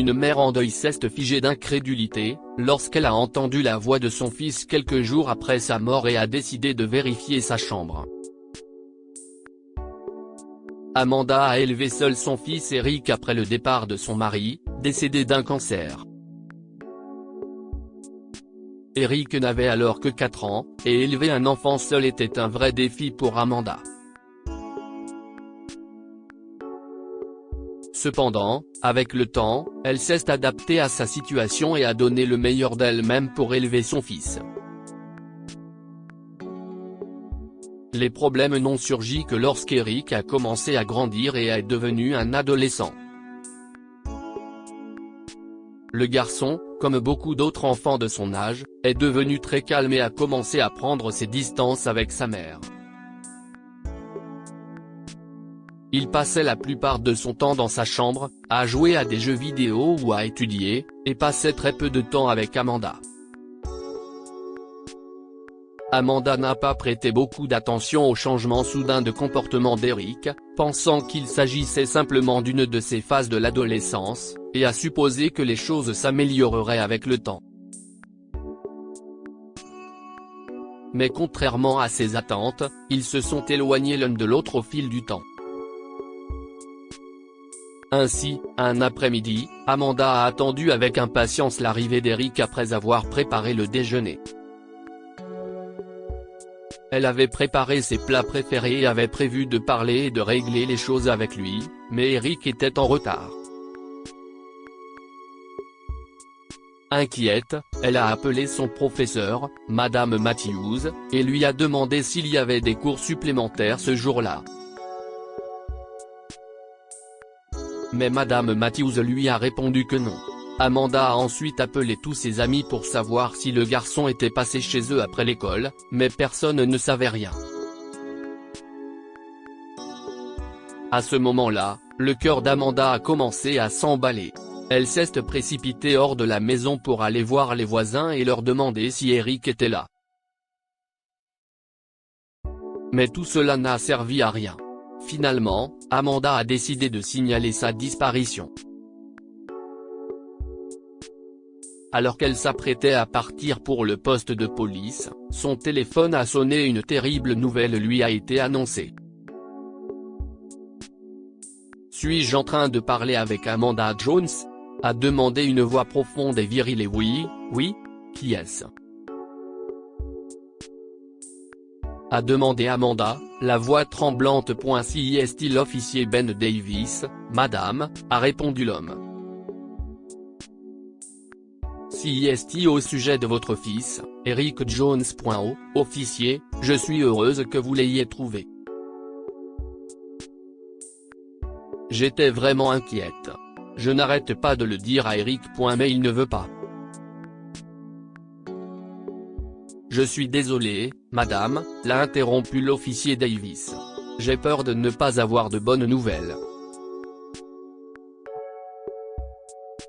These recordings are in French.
Une mère en deuil reste figée d'incrédulité, lorsqu'elle a entendu la voix de son fils quelques jours après sa mort et a décidé de vérifier sa chambre. Amanda a élevé seul son fils Eric après le départ de son mari, décédé d'un cancer. Eric n'avait alors que 4 ans, et élever un enfant seul était un vrai défi pour Amanda. Cependant, avec le temps, elle s'est adaptée à sa situation et a donné le meilleur d'elle-même pour élever son fils. Les problèmes n'ont surgi que lorsqu'Eric a commencé à grandir et est devenu un adolescent. Le garçon, comme beaucoup d'autres enfants de son âge, est devenu très calme et a commencé à prendre ses distances avec sa mère. Il passait la plupart de son temps dans sa chambre, à jouer à des jeux vidéo ou à étudier, et passait très peu de temps avec Amanda. Amanda n'a pas prêté beaucoup d'attention au changement soudain de comportement d'Eric, pensant qu'il s'agissait simplement d'une de ces phases de l'adolescence, et a supposé que les choses s'amélioreraient avec le temps. Mais contrairement à ses attentes, ils se sont éloignés l'un de l'autre au fil du temps. Ainsi, un après-midi, Amanda a attendu avec impatience l'arrivée d'Eric après avoir préparé le déjeuner. Elle avait préparé ses plats préférés et avait prévu de parler et de régler les choses avec lui, mais Eric était en retard. Inquiète, elle a appelé son professeur, Madame Matthews, et lui a demandé s'il y avait des cours supplémentaires ce jour-là. Mais Madame Matthews lui a répondu que non. Amanda a ensuite appelé tous ses amis pour savoir si le garçon était passé chez eux après l'école, mais personne ne savait rien. À ce moment-là, le cœur d'Amanda a commencé à s'emballer. Elle s'est précipitée hors de la maison pour aller voir les voisins et leur demander si Eric était là. Mais tout cela n'a servi à rien. Finalement, Amanda a décidé de signaler sa disparition. Alors qu'elle s'apprêtait à partir pour le poste de police, son téléphone a sonné et une terrible nouvelle lui a été annoncée. « Suis-je en train de parler avec Amanda Jones ?» a demandé une voix profonde et virile. Et oui, qui est-ce ? A demandé Amanda, la voix tremblante. Si est l'officier Ben Davis, madame, a répondu l'homme. Si est au sujet de votre fils, Eric Jones. Officier, je suis heureuse que vous l'ayez trouvé. J'étais vraiment inquiète. Je n'arrête pas de le dire à Eric. Mais il ne veut pas. Je suis désolé, madame, l'a interrompu l'officier Davis. J'ai peur de ne pas avoir de bonnes nouvelles.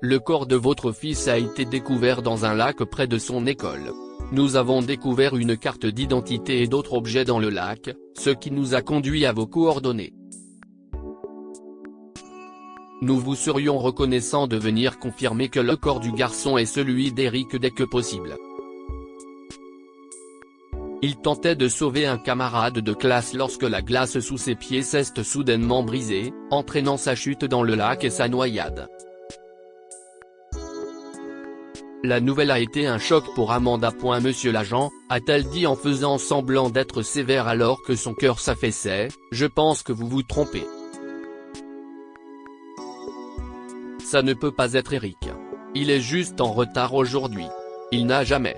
Le corps de votre fils a été découvert dans un lac près de son école. Nous avons découvert une carte d'identité et d'autres objets dans le lac, ce qui nous a conduit à vos coordonnées. Nous vous serions reconnaissants de venir confirmer que le corps du garçon est celui d'Eric dès que possible. Il tentait de sauver un camarade de classe lorsque la glace sous ses pieds s'est soudainement brisée, entraînant sa chute dans le lac et sa noyade. La nouvelle a été un choc pour Amanda. Monsieur l'agent, a-t-elle dit en faisant semblant d'être sévère alors que son cœur s'affaissait, je pense que vous vous trompez. Ça ne peut pas être Eric. Il est juste en retard aujourd'hui. Il n'a jamais.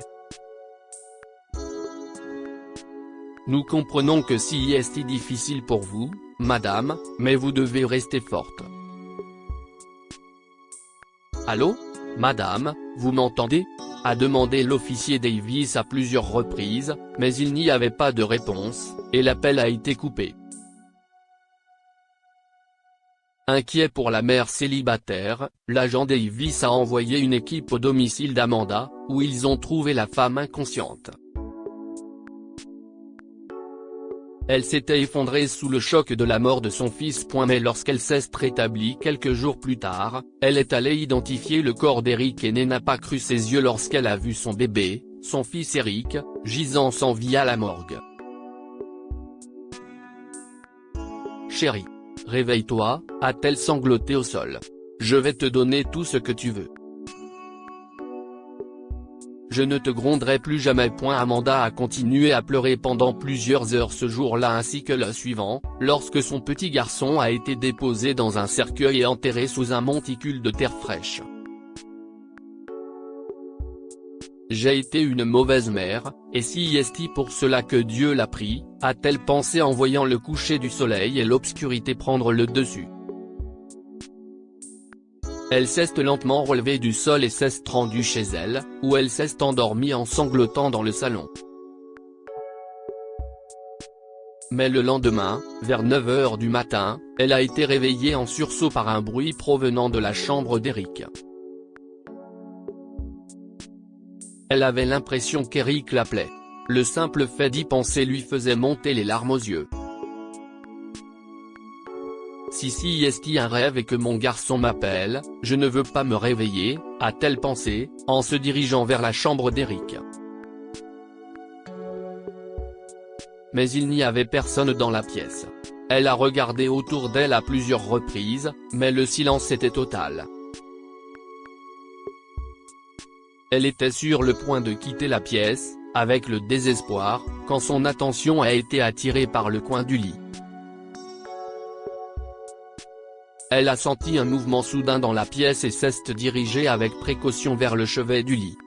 Nous comprenons que c'est difficile pour vous, madame, mais vous devez rester forte. Allô ? Madame, vous m'entendez ? A demandé l'officier Davis à plusieurs reprises, mais il n'y avait pas de réponse, et l'appel a été coupé. Inquiet pour la mère célibataire, l'agent Davis a envoyé une équipe au domicile d'Amanda, où ils ont trouvé la femme inconsciente. Elle s'était effondrée sous le choc de la mort de son fils. Mais lorsqu'elle s'est rétablie quelques jours plus tard, elle est allée identifier le corps d'Eric et n'a pas cru ses yeux lorsqu'elle a vu son bébé, son fils Eric, gisant sans vie à la morgue. Chérie. Réveille-toi, a-t-elle sangloté au sol. Je vais te donner tout ce que tu veux. Je ne te gronderai plus jamais. Amanda a continué à pleurer pendant plusieurs heures ce jour-là ainsi que le suivant, lorsque son petit garçon a été déposé dans un cercueil et enterré sous un monticule de terre fraîche. J'ai été une mauvaise mère, et si est pour cela que Dieu l'a pris, a-t-elle pensé en voyant le coucher du soleil et l'obscurité prendre le dessus. Elle s'est lentement relevée du sol et s'est rendue chez elle, où elle s'est endormie en sanglotant dans le salon. Mais le lendemain, vers 9 h du matin, elle a été réveillée en sursaut par un bruit provenant de la chambre d'Eric. Elle avait l'impression qu'Eric l'appelait. Le simple fait d'y penser lui faisait monter les larmes aux yeux. Si est un rêve et que mon garçon m'appelle, je ne veux pas me réveiller, a-t-elle pensé, en se dirigeant vers la chambre d'Eric. Mais il n'y avait personne dans la pièce. Elle a regardé autour d'elle à plusieurs reprises, mais le silence était total. Elle était sur le point de quitter la pièce, avec le désespoir, quand son attention a été attirée par le coin du lit. Elle a senti un mouvement soudain dans la pièce et s'est dirigée avec précaution vers le chevet du lit.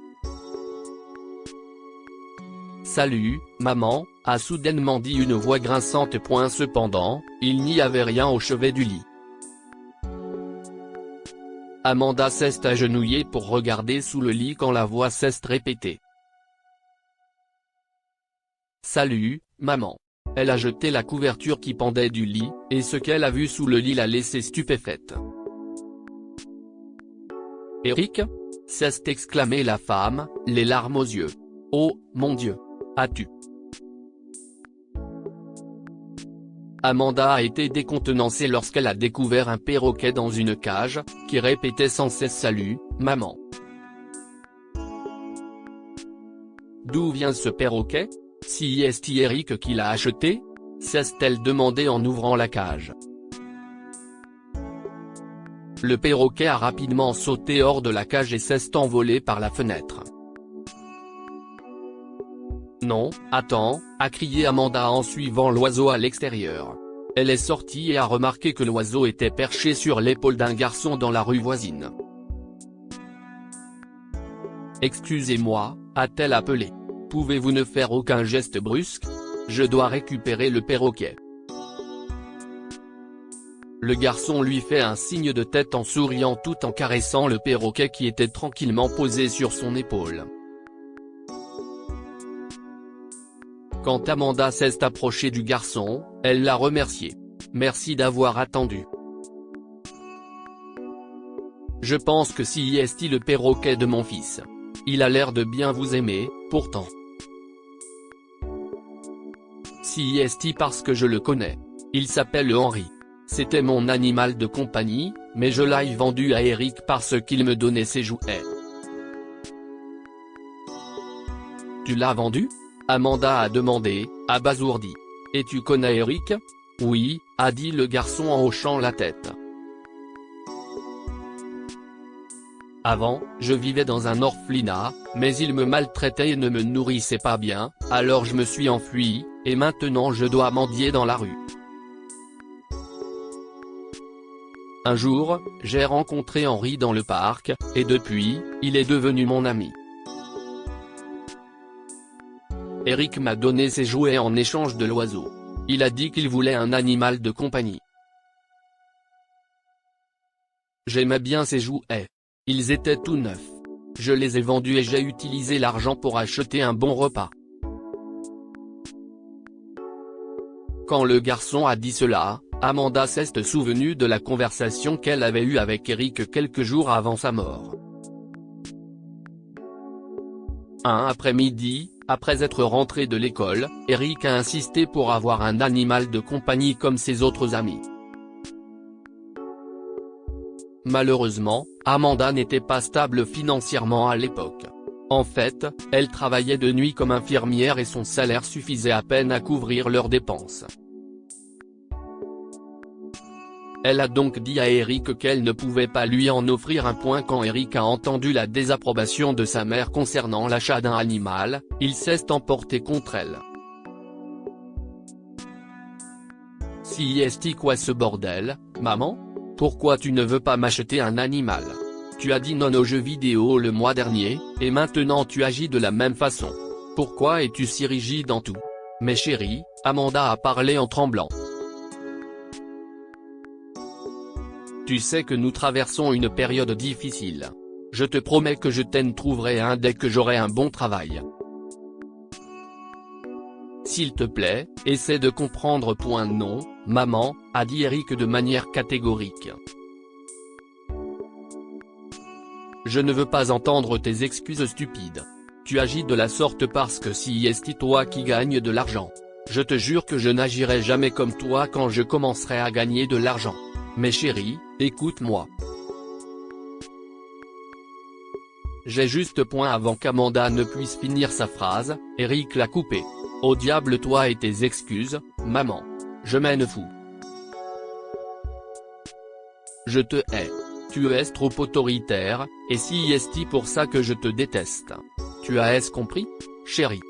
« Salut, maman », a soudainement dit une voix grinçante. Cependant, il n'y avait rien au chevet du lit. Amanda s'est agenouillée pour regarder sous le lit quand la voix s'est répétée. « Salut, maman ». Elle a jeté la couverture qui pendait du lit, et ce qu'elle a vu sous le lit l'a laissée stupéfaite. « Eric ?» s'est exclamée la femme, les larmes aux yeux. « Oh, mon Dieu ! As-tu » Amanda a été décontenancée lorsqu'elle a découvert un perroquet dans une cage, qui répétait sans cesse « Salut, maman ». D'où vient ce perroquet ? Si est Eric qui l'a acheté ? s'est-elle demandé en ouvrant la cage. Le perroquet a rapidement sauté hors de la cage et s'est envolé par la fenêtre. Non, attends, a crié Amanda en suivant l'oiseau à l'extérieur. Elle est sortie et a remarqué que l'oiseau était perché sur l'épaule d'un garçon dans la rue voisine. « Excusez-moi », a-t-elle appelé. « Pouvez-vous ne faire aucun geste brusque ? Je dois récupérer le perroquet. » Le garçon lui fait un signe de tête en souriant tout en caressant le perroquet qui était tranquillement posé sur son épaule. Quand Amanda s'est approchée du garçon, elle l'a remercié. « Merci d'avoir attendu. Je pense que si est le perroquet de mon fils. Il a l'air de bien vous aimer, pourtant. Si est parce que je le connais. Il s'appelle Henry. C'était mon animal de compagnie, mais je l'ai vendu à Eric parce qu'il me donnait ses jouets. » « Tu l'as vendu ?» Amanda a demandé, abasourdie. « Et tu connais Eric ?» ?»« Oui, » a dit le garçon en hochant la tête. « Avant, je vivais dans un orphelinat, mais il me maltraitait et ne me nourrissait pas bien, alors je me suis enfui, et maintenant je dois mendier dans la rue. Un jour, j'ai rencontré Henry dans le parc, et depuis, il est devenu mon ami. Eric m'a donné ses jouets en échange de l'oiseau. Il a dit qu'il voulait un animal de compagnie. J'aimais bien ses jouets. Ils étaient tout neufs. Je les ai vendus et j'ai utilisé l'argent pour acheter un bon repas. » Quand le garçon a dit cela, Amanda s'est souvenue de la conversation qu'elle avait eue avec Eric quelques jours avant sa mort. Un après-midi, après être rentré de l'école, Eric a insisté pour avoir un animal de compagnie comme ses autres amis. Malheureusement, Amanda n'était pas stable financièrement à l'époque. En fait, elle travaillait de nuit comme infirmière et son salaire suffisait à peine à couvrir leurs dépenses. Elle a donc dit à Eric qu'elle ne pouvait pas lui en offrir un point. Quand Eric a entendu la désapprobation de sa mère concernant l'achat d'un animal, il s'est emporté contre elle. C'est quoi ce bordel, maman? Pourquoi tu ne veux pas m'acheter un animal? Tu as dit non aux jeux vidéo le mois dernier, et maintenant tu agis de la même façon. Pourquoi es-tu si rigide en tout? Mais chérie, Amanda a parlé en tremblant. Tu sais que nous traversons une période difficile. Je te promets que je t'en trouverai un dès que j'aurai un bon travail. S'il te plaît, essaie de comprendre. Non, maman, a dit Eric de manière catégorique. Je ne veux pas entendre tes excuses stupides. Tu agis de la sorte parce que c'est toi qui gagne de l'argent. Je te jure que je n'agirai jamais comme toi quand je commencerai à gagner de l'argent. Mais chérie, écoute-moi. J'ai juste avant qu'Amanda ne puisse finir sa phrase, Eric l'a coupé. Au diable toi et tes excuses, maman. Je m'en fous. Je te hais. Tu es trop autoritaire, et c'est pour ça que je te déteste. Tu as compris, chérie?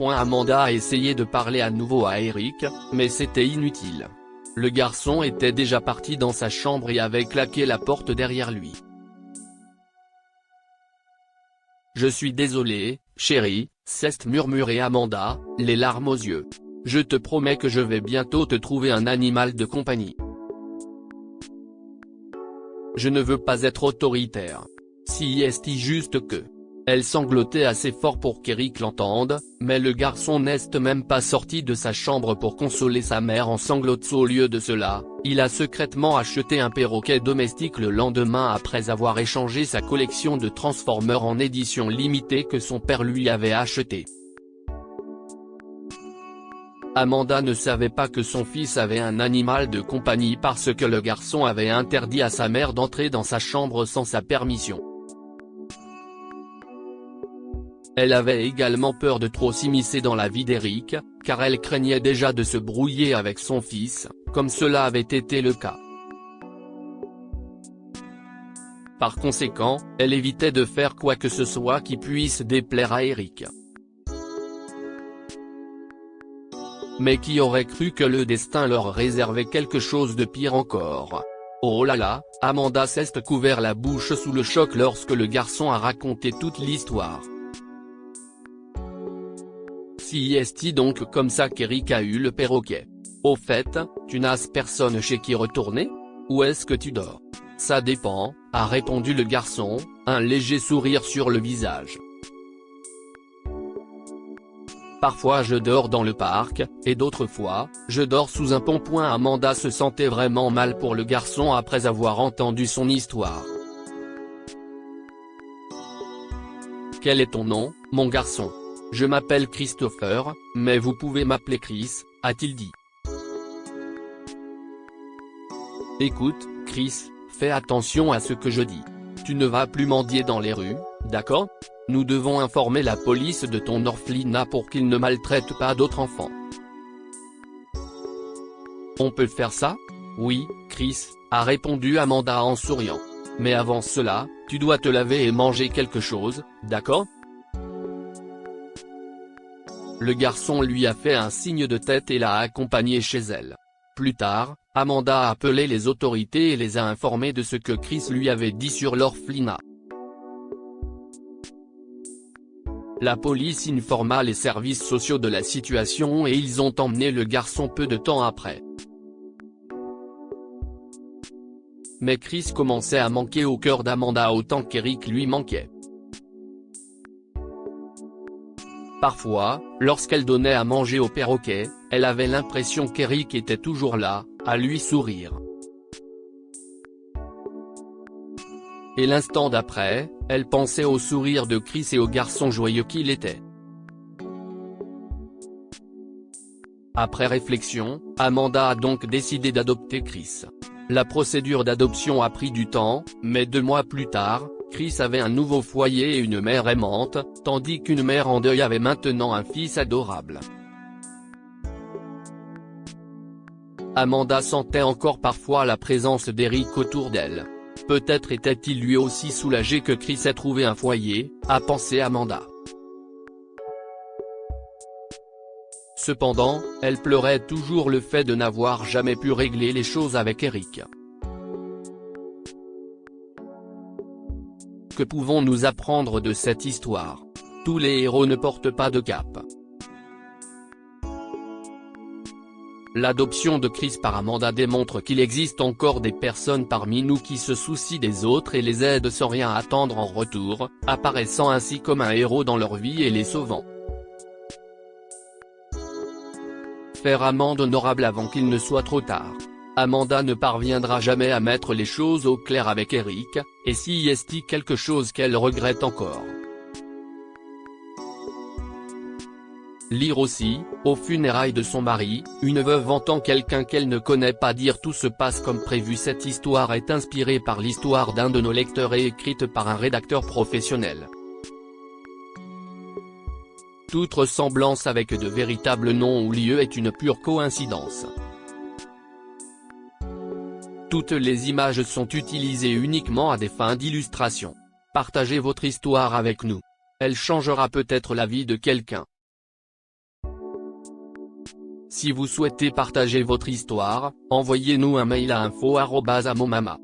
Amanda a essayé de parler à nouveau à Eric, mais c'était inutile. Le garçon était déjà parti dans sa chambre et avait claqué la porte derrière lui. Je suis désolé, chérie, s'est murmuré Amanda, les larmes aux yeux. Je te promets que je vais bientôt te trouver un animal de compagnie. Je ne veux pas être autoritaire. C'est juste que... Elle sanglotait assez fort pour qu'Eric l'entende, mais le garçon n'est même pas sorti de sa chambre pour consoler sa mère en sanglotant. Au lieu de cela, il a secrètement acheté un perroquet domestique le lendemain après avoir échangé sa collection de Transformers en édition limitée que son père lui avait acheté. Amanda ne savait pas que son fils avait un animal de compagnie parce que le garçon avait interdit à sa mère d'entrer dans sa chambre sans sa permission. Elle avait également peur de trop s'immiscer dans la vie d'Eric, car elle craignait déjà de se brouiller avec son fils, comme cela avait été le cas. Par conséquent, elle évitait de faire quoi que ce soit qui puisse déplaire à Eric. Mais qui aurait cru que le destin leur réservait quelque chose de pire encore? Oh là là, Amanda s'est couvert la bouche sous le choc lorsque le garçon a raconté toute l'histoire. C'est donc comme ça qu'Eric a eu le perroquet. Au fait, tu n'as personne chez qui retourner? Où est-ce que tu dors? Ça dépend, a répondu le garçon, un léger sourire sur le visage. Parfois je dors dans le parc, et d'autres fois, je dors sous un pont. Amanda se sentait vraiment mal pour le garçon après avoir entendu son histoire. Quel est ton nom, mon garçon? Je m'appelle Christopher, mais vous pouvez m'appeler Chris, a-t-il dit. Écoute, Chris, fais attention à ce que je dis. Tu ne vas plus mendier dans les rues, d'accord? Nous devons informer la police de ton orphelinat pour qu'ils ne maltraitent pas d'autres enfants. On peut faire ça? Oui, Chris, a répondu Amanda en souriant. Mais avant cela, tu dois te laver et manger quelque chose, d'accord? Le garçon lui a fait un signe de tête et l'a accompagné chez elle. Plus tard, Amanda a appelé les autorités et les a informés de ce que Chris lui avait dit sur l'orphelinat. La police informa les services sociaux de la situation et ils ont emmené le garçon peu de temps après. Mais Chris commençait à manquer au cœur d'Amanda autant qu'Eric lui manquait. Parfois, lorsqu'elle donnait à manger au perroquet, elle avait l'impression qu'Eric était toujours là, à lui sourire. Et l'instant d'après, elle pensait au sourire de Chris et au garçon joyeux qu'il était. Après réflexion, Amanda a donc décidé d'adopter Chris. La procédure d'adoption a pris du temps, mais 2 mois plus tard, Chris avait un nouveau foyer et une mère aimante, tandis qu'une mère en deuil avait maintenant un fils adorable. Amanda sentait encore parfois la présence d'Eric autour d'elle. Peut-être était-il lui aussi soulagé que Chris ait trouvé un foyer, a pensé Amanda. Cependant, elle pleurait toujours le fait de n'avoir jamais pu régler les choses avec Eric. Que pouvons-nous apprendre de cette histoire? Tous les héros ne portent pas de cape. L'adoption de Chris par Amanda démontre qu'il existe encore des personnes parmi nous qui se soucient des autres et les aident sans rien attendre en retour, apparaissant ainsi comme un héros dans leur vie et les sauvant. Faire amende honorable avant qu'il ne soit trop tard. Amanda ne parviendra jamais à mettre les choses au clair avec Eric, et s'il y est quelque chose qu'elle regrette encore. Lire aussi, aux funérailles de son mari, une veuve entend quelqu'un qu'elle ne connaît pas dire tout se passe comme prévu. Cette histoire est inspirée par l'histoire d'un de nos lecteurs et écrite par un rédacteur professionnel. Toute ressemblance avec de véritables noms ou lieux est une pure coïncidence. Toutes les images sont utilisées uniquement à des fins d'illustration. Partagez votre histoire avec nous. Elle changera peut-être la vie de quelqu'un. Si vous souhaitez partager votre histoire, envoyez-nous un mail à info@amomama.com.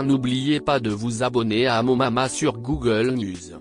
N'oubliez pas de vous abonner à Amomama sur Google News.